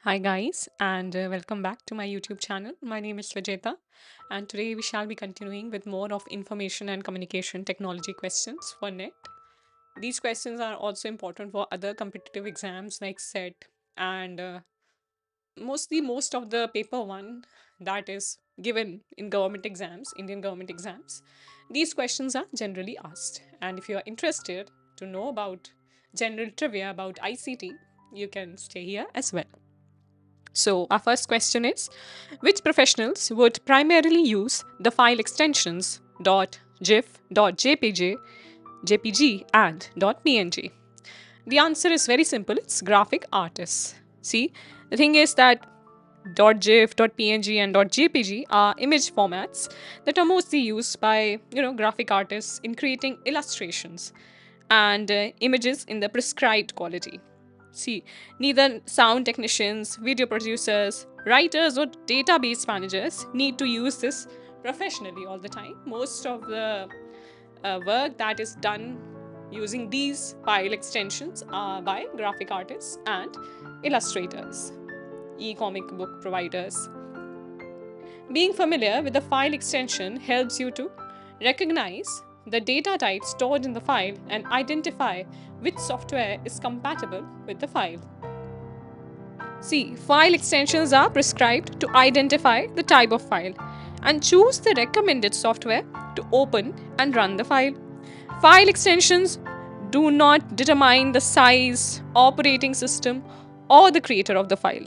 Hi guys, and welcome back to my YouTube channel. My name is Vijeta, and today we shall be continuing with more of information and communication technology questions for NET. These questions are also important for other competitive exams like SET and mostly most of the paper one that is given in government exams, Indian government exams. These questions are generally asked, and if you are interested to know about general trivia about ICT, you can stay here as well. So, our first question is, which professionals would primarily use the file extensions .gif, .jpg, .jpg, and .png? The answer is very simple, it's graphic artists. See, the thing is that .gif, .png, and .jpg are image formats that are mostly used by graphic artists in creating illustrations and images in the prescribed quality. See, neither sound technicians, video producers, writers, or database managers need to use this professionally all the time. Most of the work that is done using these file extensions are by graphic artists and illustrators, e-comic book providers. Being familiar with the file extension helps you to recognize the data type stored in the file and identify which software is compatible with the file. See, file extensions are prescribed to identify the type of file and choose the recommended software to open and run the file. File extensions do not determine the size, operating system, or the creator of the file.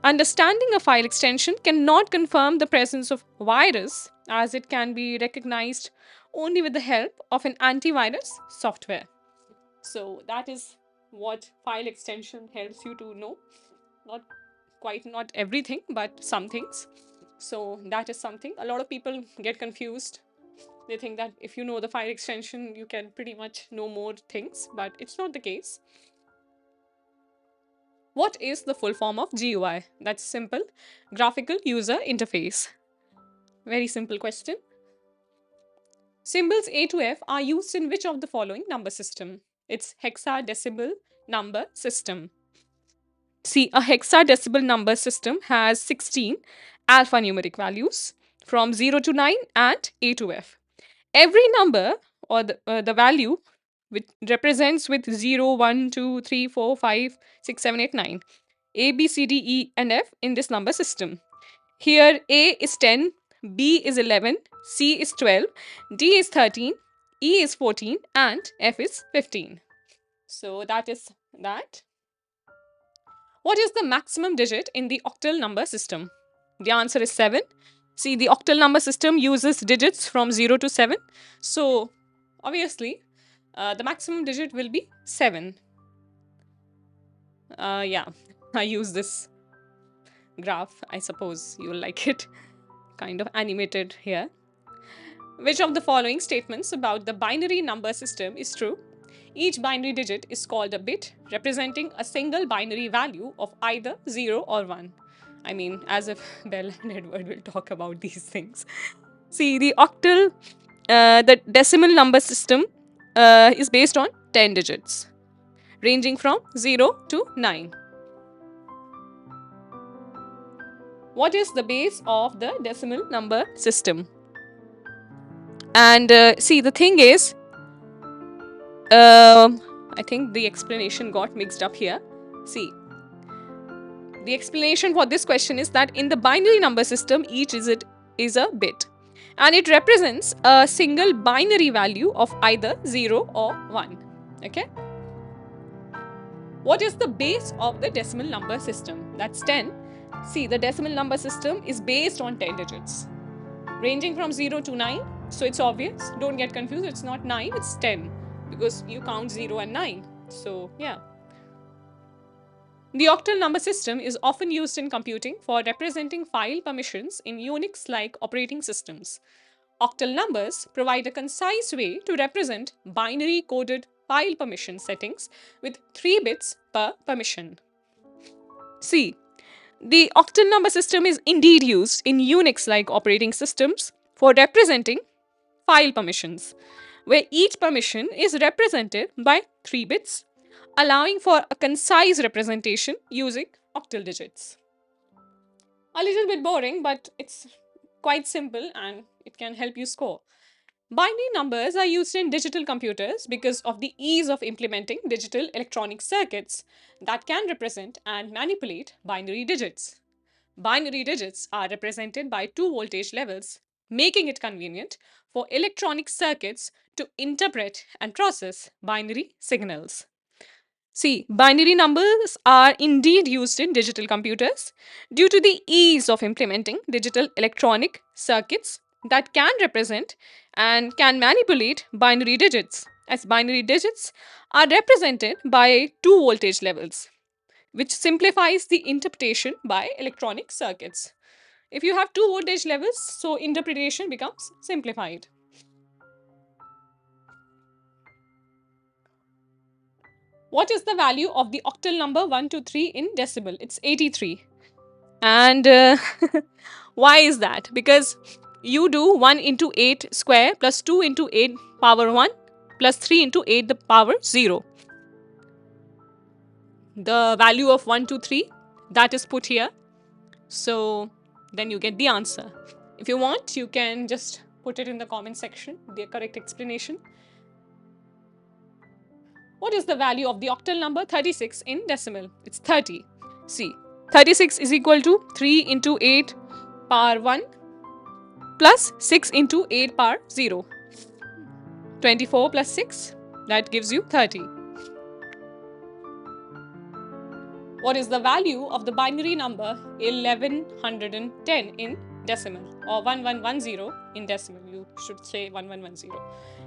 Understanding a file extension cannot confirm the presence of virus, as it can be recognized only with the help of an antivirus software. So that is what file extension helps you to know. Not quite not everything, but some things. So that is something. A lot of people get confused. They think that if you know the file extension, you can pretty much know more things, but it's not the case. What is the full form of GUI? That's simple. Graphical User Interface. Very simple question. Symbols A to F are used in which of the following number system? It's hexadecimal number system. See, a hexadecimal number system has 16 alphanumeric values from 0 to 9 and A to F. Every number or the value which represents with 0, 1, 2, 3, 4, 5, 6, 7, 8, 9. A, B, C, D, E, and F in this number system. Here A is 10, B is 11, C is 12, D is 13, E is 14, and F is 15. So that is that. What is the maximum digit in the octal number system? The answer is 7. See, the octal number system uses digits from 0 to 7. So, obviously, the maximum digit will be 7. Yeah, I use this graph. I suppose you'll like it. Kind of animated here. Which of the following statements about the binary number system is true? Each binary digit is called a bit, representing a single binary value of either 0 or 1. I mean, as if Bell and Edward will talk about these things. See, the octal, the decimal number system is based on 10 digits, ranging from 0 to 9. What is the base of the decimal number system? And see, the thing is, I think the explanation got mixed up here. See, the explanation for this question is that in the binary number system, each digit is a bit, and it represents a single binary value of either 0 or 1. Okay? What is the base of the decimal number system? That's 10. See, the decimal number system is based on 10 digits, ranging from 0 to 9. So it's obvious. Don't get confused. It's not 9, it's 10, because you count 0 and 9. So, yeah. The octal number system is often used in computing for representing file permissions in Unix-like operating systems. Octal numbers provide a concise way to represent binary-coded file permission settings with 3 bits per permission. See, the octal number system is indeed used in Unix-like operating systems for representing file permissions, where each permission is represented by 3 bits, allowing for a concise representation using octal digits. A little bit boring, but it's quite simple and it can help you score. Binary numbers are used in digital computers because of the ease of implementing digital electronic circuits that can represent and manipulate binary digits. Binary digits are represented by two voltage levels, making it convenient for electronic circuits to interpret and process binary signals. See, binary numbers are indeed used in digital computers due to the ease of implementing digital electronic circuits that can represent and can manipulate binary digits, as binary digits are represented by two voltage levels, which simplifies the interpretation by electronic circuits. If you have two voltage levels, so interpretation becomes simplified. What is the value of the octal number 123 in decimal? It's 83. And why is that? Because you do 1 into 8 square plus 2 into 8 power 1 plus 3 into 8 the power 0. The value of 123 that is put here. So then you get the answer. If you want, you can just put it in the comment section, the correct explanation. What is the value of the octal number 36 in decimal? It's 30. See, 36 is equal to 3 into 8 power 1 plus 6 into 8 power 0. 24 plus 6, that gives you 30. What is the value of the binary number 1110 in decimal, or 1110 in decimal? You should say 1110.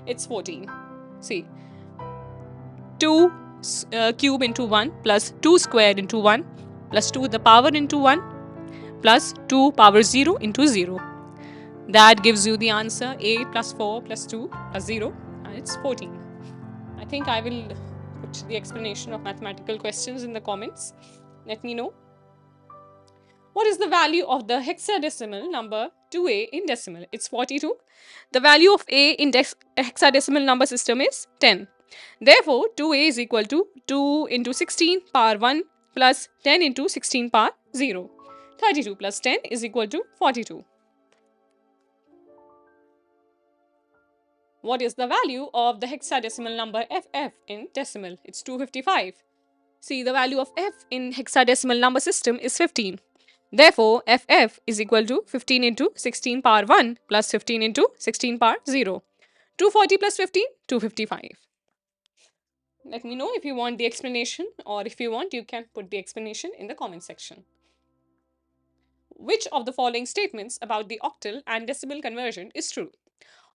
It's 14. See, 2 cube into 1 plus 2 square into 1 plus 2 the power into 1 plus 2 power 0 into 0. That gives you the answer 8 plus 4 plus 2 plus 0, and it's 14. I think I will put the explanation of mathematical questions in the comments. Let me know. What is the value of the hexadecimal number 2a in decimal? It's 42. The value of a in hexadecimal number system is 10. Therefore, 2a is equal to 2 into 16 power 1 plus 10 into 16 power 0. 32 plus 10 is equal to 42. What is the value of the hexadecimal number ff in decimal? It's 255. See, the value of f in hexadecimal number system is 15. Therefore, ff is equal to 15 into 16 power 1 plus 15 into 16 power 0. 240 plus 15, 255. Let me know if you want the explanation, or if you want, you can put the explanation in the comment section. Which of the following statements about the octal and decimal conversion is true?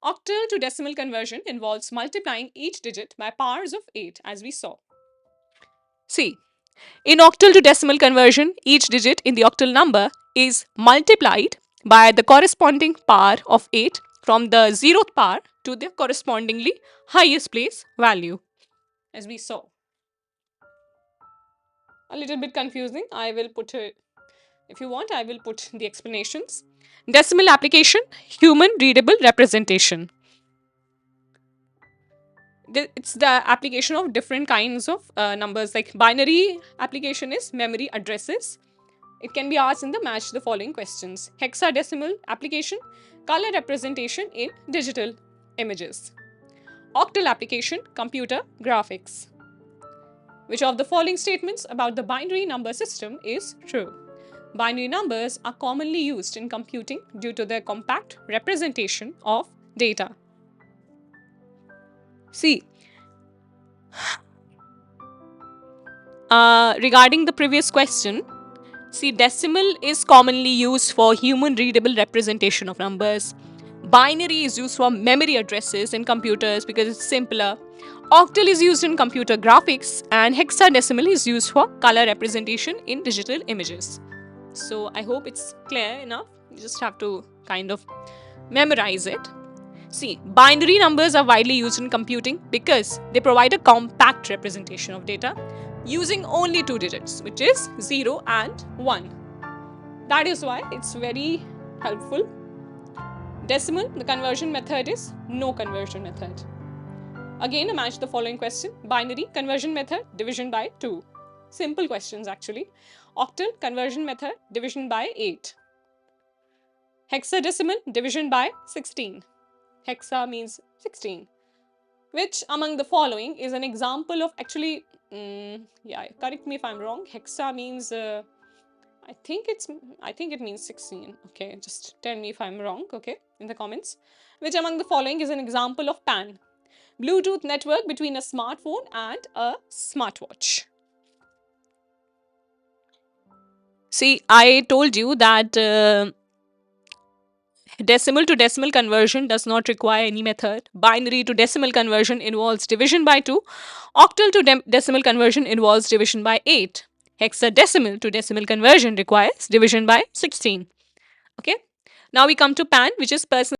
Octal to decimal conversion involves multiplying each digit by powers of 8, as we saw. See, in octal to decimal conversion, each digit in the octal number is multiplied by the corresponding power of 8 from the 0th power to the correspondingly highest place value, as we saw. A little bit confusing. I will put it, if you want, I will put the explanations. Decimal application, human readable representation. It's the application of different kinds of numbers. Like binary application is memory addresses. It can be asked in the match the following questions. Hexadecimal application, color representation in digital images. Octal application, computer graphics. Which of the following statements about the binary number system is true? Binary numbers are commonly used in computing due to their compact representation of data. See, regarding the previous question, see, decimal is commonly used for human readable representation of numbers. Binary is used for memory addresses in computers because it's simpler. Octal is used in computer graphics, and hexadecimal is used for color representation in digital images. So I hope it's clear enough. You just have to kind of memorize it. See, binary numbers are widely used in computing because they provide a compact representation of data using only two digits, which is 0 and 1. That is why it's very helpful. Decimal, the conversion method is no conversion method. Again, match the following question. Binary conversion method, division by 2. Simple questions actually. Octal conversion method, division by 8. Hexadecimal, division by 16. Hexa means 16. Which among the following is an example of actually, yeah, correct me if I'm wrong. Hexa means, I think it means 16. Okay, just tell me if I'm wrong, okay, in the comments. Which among the following is an example of PAN? Bluetooth network between a smartphone and a smartwatch. See, I told you that decimal to decimal conversion does not require any method. Binary to decimal conversion involves division by 2. Octal to decimal conversion involves division by 8. Hexadecimal to decimal conversion requires division by 16. Okay. Now we come to PAN, which is personal.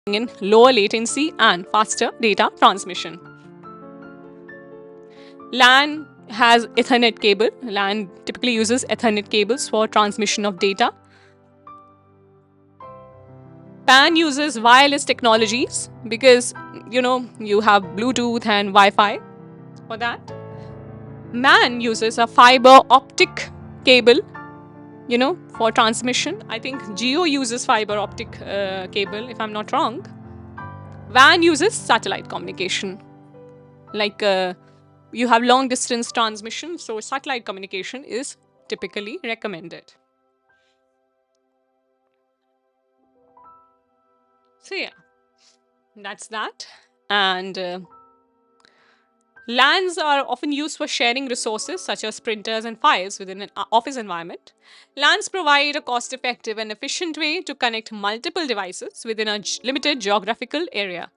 In lower latency and faster data transmission. LAN has Ethernet cable. LAN typically uses Ethernet cables for transmission of data. PAN uses wireless technologies because you have Bluetooth and Wi-Fi for that. MAN uses a fiber optic cable, for transmission. I think Geo uses fiber optic cable, if I'm not wrong. WAN uses satellite communication. Like you have long distance transmission, so satellite communication is typically recommended. So yeah, that's that. And LANs are often used for sharing resources such as printers and files within an office environment. LANs provide a cost-effective and efficient way to connect multiple devices within a limited geographical area.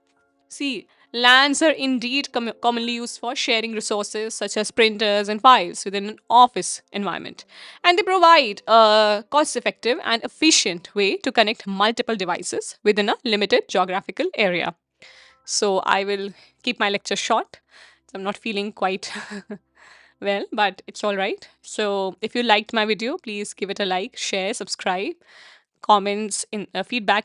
See, LANs are indeed commonly used for sharing resources such as printers and files within an office environment. And they provide a cost-effective and efficient way to connect multiple devices within a limited geographical area. So I will keep my lecture short. I'm not feeling quite well, but it's all right. So if you liked my video, please give it a like, share, subscribe, comments in feedback